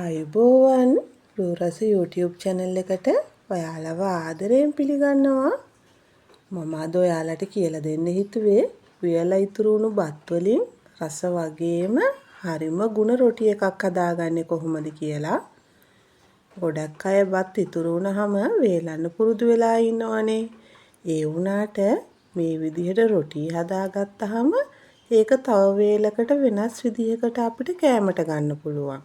ආයුබෝවන් රූරස YouTube channel එකට ඔයාලව ආදරයෙන් පිළිගන්නවා. මම අද ඔයාලට කියලා දෙන්න හිතුවේ වියලා ඉතුරු වුණු බත් වලින් රස වගේම හරිම ගුණ රොටි එකක් හදාගන්නේ කොහොමද කියලා. ගොඩක් අය බත් ඉතුරු වුණාම වේලන්න පුරුදු වෙලා ඉන්නවනේ. ඒ වුණාට මේ විදිහට රොටි හදාගත්තාම ඒක තව වේලකට වෙනස් විදිහකට අපිට කෑමට ගන්න පුළුවන්.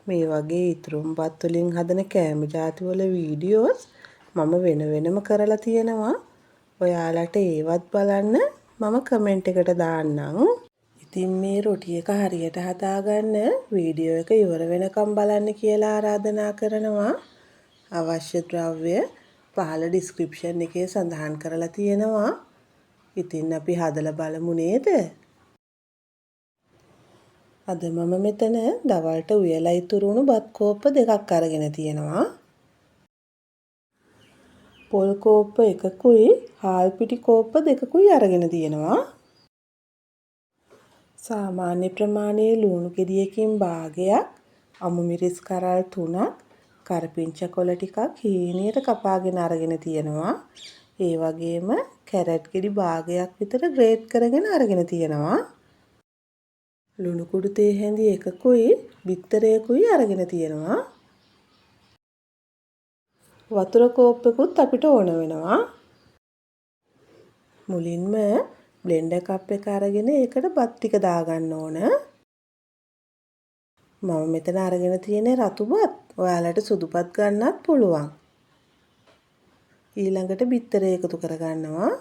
මේ වගේ ඉතුරුම් බත් වලින් හදන කෑම ಜಾති වල වීඩියෝස් මම වෙනම කරලා තියෙනවා. ඔයාලට ඒවත් බලන්න මම කමෙන්ට් එකට දාන්නම්. ඉතින් මේ රොටි එක හරියට හදාගන්න වීඩියෝ එක ඉවර වෙනකම් බලන්න කියලා ආරාධනා කරනවා. අවශ්‍ය ද්‍රව්‍ය පහළ ඩිස්ක්‍රිප්ෂන් එකේ සඳහන් කරලා තියෙනවා. ඉතින් අපි හදලා බලමු නේද? අද මම මෙතන දවල්ට උයලා ඉතුරු වුණු බත් කෝප්ප දෙකක් අරගෙන තියෙනවා. පොල් කෝප්ප එකකුයි හාල් පිටි කෝප්ප දෙකකුයි අරගෙන තියෙනවා. සාමාන්‍ය ප්‍රමාණයේ ලුණු ගෙඩියකින් භාගයක්, අමු මිරිස් කරල් 3ක්, කරපිංචා කොළ ටිකක් හීනියට කපාගෙන අරගෙන තියෙනවා. ඒ වගේම කැරට් ගෙඩි භාගයක් විතර ග්‍රේට් කරගෙන අරගෙන තියෙනවා. ලුණු කුඩු තේ හැඳි එකකුයි බිත්තරයකුයි අරගෙන තියෙනවා. වතුර කෝප්පෙකුත් අපිට ඕන වෙනවා. මුලින්ම බ්ලෙන්ඩර් කප් එක අරගෙන ඒකට බත් ටික දාගන්න ඕන. මම මෙතන අරගෙන තියෙන්නේ රතු බත්. ඔයාලට සුදු බත් ගන්නත් පුළුවන්. ඊළඟට බිත්තරය එකතු කරගන්නවා.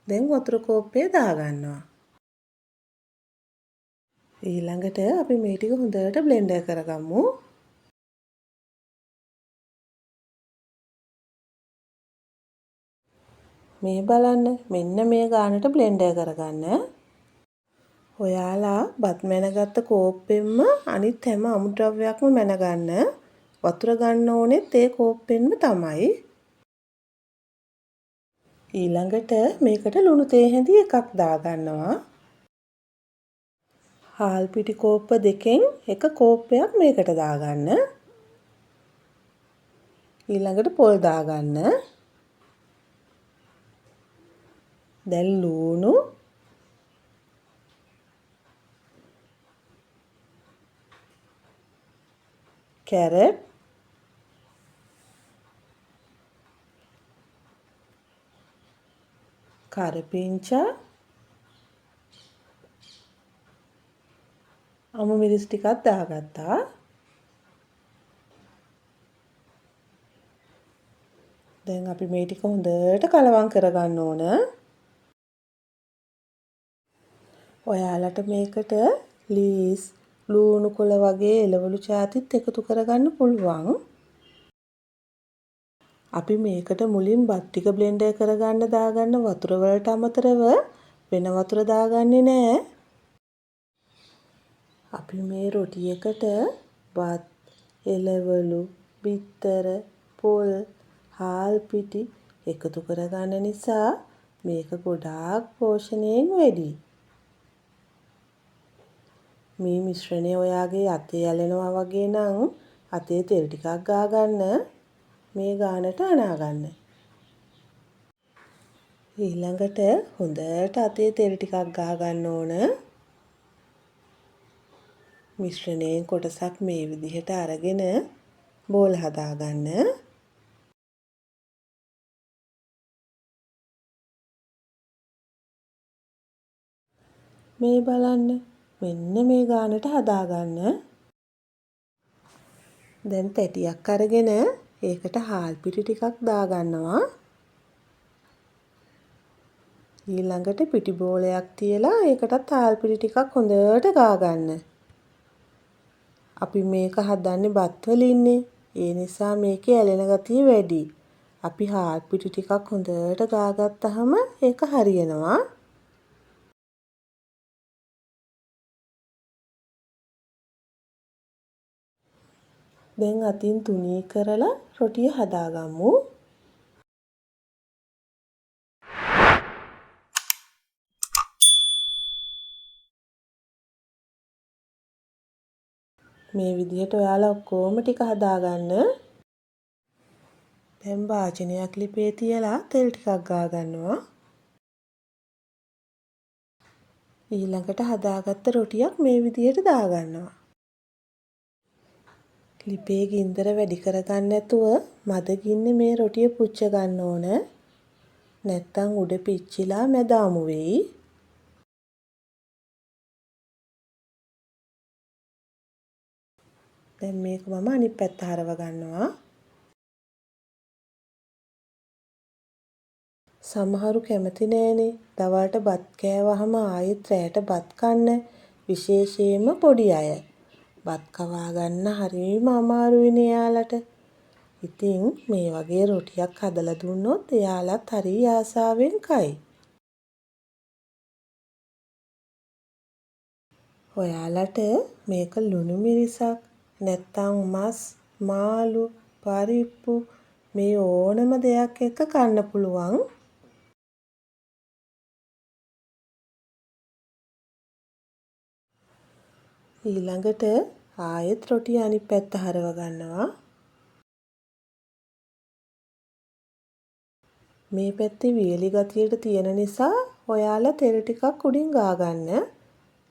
දැන් වතුර කෝප්පේ දාගන්නවා. ඊළඟට අපි මේ ටික හොඳට බ්ලෙන්ඩර් කරගමු. මේ බලන්න මෙන්න මේ ගානට බ්ලෙන්ඩර් කරගන්න. ඔයාලා බත් මැනගත්ත කෝප්පෙන්ම අනිත් හැම අමුද්‍රව්‍යයක්ම මැනගන්න. වතුර ගන්න ඕනෙත් ඒ කෝප්පෙන්ම තමයි. ඊළඟට මේකට ලුණු තේ හැඳි එකක් දාගන්නවා. හාල් පිටි කෝප්ප දෙකෙන් එක කෝප්පයක් මේකට දාගන්න. ඊළඟට පොල් දාගන්න. දැන් ලුණු කැරට් කරපිංචා අමු මිරිස් ටිකක් දාගත්තා. දැන් අපි මේ ටික හොඳට කලවම් කරගන්න ඕන. ඔයාලට මේකට ලීස් ලුණු කොළ වගේ එළවලු ಜಾතිත් එකතු කරගන්න පුළුවන්. අපි මේකට මුලින් බත් ටික බ්ලෙන්ඩර් කරගන්න දාගන්න වතුර වලට අමතරව වෙන වතුර දාගන්නේ නැහැ. අපි මේ රොටි එකට බත්, එළවලු, බිත්තර, පොල්, හාල් පිටි එකතු කරගන්න නිසා මේක ගොඩාක් පෝෂණයෙන් වැඩි. මේ මිශ්‍රණය ඔයාගේ අතේ ඇලෙනවා වගේ නම් අතේ තෙල් ටිකක් ගාගන්න. මේ ගානට අනාගන්න. ඊළඟට හොඳට අතේ තෙල් ටිකක් ගාගන්න ඕන. මිශ්‍රණයෙන් කොටසක් මේ විදිහට අරගෙන බෝල් හදාගන්න. මේ බලන්න මෙන්න මේ ගානට හදාගන්න. දැන් තැටියක් අරගෙන ඒකට හාල් පිටි ටිකක් දාගන්නවා. ඊළඟට පිටි බෝලයක් තියලා ඒකටත් හාල් පිටි ටිකක් හොඳට ගාගන්න. අපි මේක හදන්නේ බත් වලින්නේ. ඒ නිසා මේකේ ඇලෙන ගතිය වැඩි. අපි හාල් පිටි ටිකක් හොඳට ගාගත්තාම ඒක හරියනවා. දැන් අතින් තුනී කරලා රොටිය හදාගමු. මේ විදිහට ඔයාලා ඔක්කොම ටික හදාගන්න. දැන් වාචනයක් ලිපේ තියලා තෙල් ටිකක් ගා ගන්නවා. ඊළඟට හදාගත්ත රොටියක් මේ විදිහට දාගන්නවා. ලිපේ ගින්දර වැඩි කරගන්න නැතුව මද ගින්නේ මේ රොටිය පුච්ච ගන්න ඕන. නැත්තම් උඩ පිච්චිලා මැද අමු වෙයි. දැන් මේක මම අනිත් පැත්ත හරව ගන්නවා. සමහරු කැමති නෑනේ දවල්ට බත් කෑවහම ආයෙත් රැයට බත් කන්න. විශේෂයෙන්ම පොඩි අය. බත් කවා ගන්න හරිම අමාරුයිනේ එයාලට. ඉතින් මේ වගේ රොටියක් හදලා දුන්නොත් එයාලත් හරි ආසාවෙන් කයි. ඔයාලට මේක ලුණු මිරිසක් නැත්තම් මස්, මාළු, පරිප්පු මේ ඕනම දෙයක් එක්ක කන්න පුළුවන්. ඊළඟට ආයෙත් රොටිය අනිත් පැත්ත හරව ගන්නවා. මේ පැත්තේ වියලි ගතියට තියෙන නිසා ඔයාලා තෙල් ටිකක් උඩින් ගා ගන්න.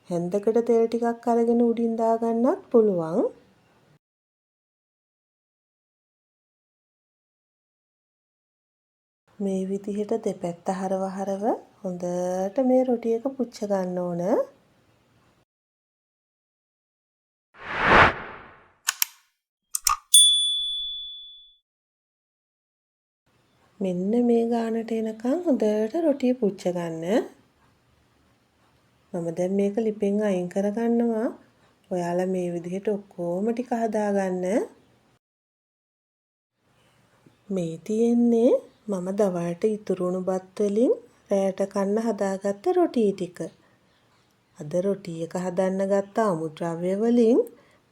හැන්දකට තෙල් ටිකක් අරගෙන උඩින් දා ගන්නත් පුළුවන්. මේ විදිහට දෙපැත්ත හරව හොඳට මේ රොටි එක පුච්ච ගන්න ඕන. මෙන්න මේ ගානට එනකන් හොඳට රොටිය පුච්ච ගන්න. මම දැන් මේක ලිපෙන් අයින් කරගන්නවා. ඔයාලා මේ විදිහට ඔක්කොම ටික හදාගන්න. මේ තියෙන්නේ මම දවල්ට ඉතුරු වුණු බත් වලින් රැයට කන්න හදාගත්ත රොටි ටික. අද රොටි එක හදන්න ගත්ත අමුද්‍රව්‍ය වලින්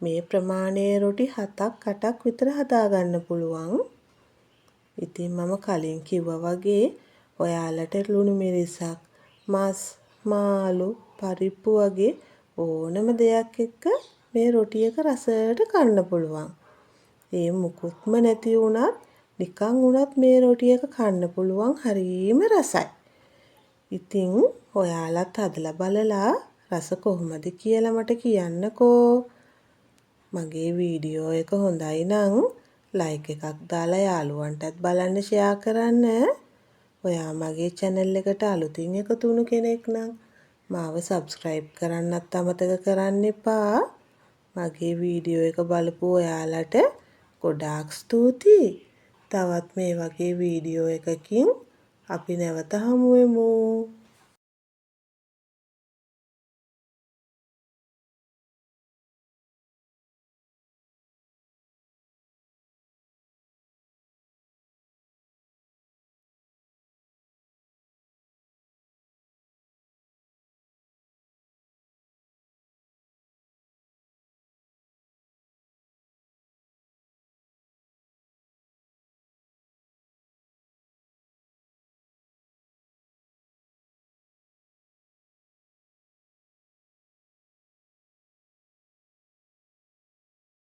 මේ ප්‍රමාණයේ රොටි 7ක් 8ක් විතර හදාගන්න පුළුවන්. ඉතින් මම කලින් කිව්වා වගේ ඔයාලට ලුණු මිරිසක්, මස්, මාළු, පරිප්පු වගේ ඕනම දෙයක් එක්ක මේ රොටි එක රසයට කන්න පුළුවන්. ඒ මුකුත්ම නැති වුණත් නිකන් වුණත් මේ රොටි එක කන්න පුළුවන් හරිම රසයි. ඉතින් ඔයාලත් හදලා බලලා රස කොහොමද කියලා මට කියන්නකෝ. මගේ වීඩියෝ එක හොඳයි නම් ලයික් එකක් දාලා යාළුවන්ටත් බලන්න ෂෙයා කරන්න. ඔයා මගේ channel එකට අලුතින් එකතු වුණු කෙනෙක් නම් මාව subscribe කරන්නත් අමතක කරන්න එපා. මගේ වීඩියෝ එක බලපු ඔයාලට ගොඩාක් ස්තුතියි. තවත් මේ වගේ වීඩියෝ එකකින් අපි නැවත හමු වෙමු.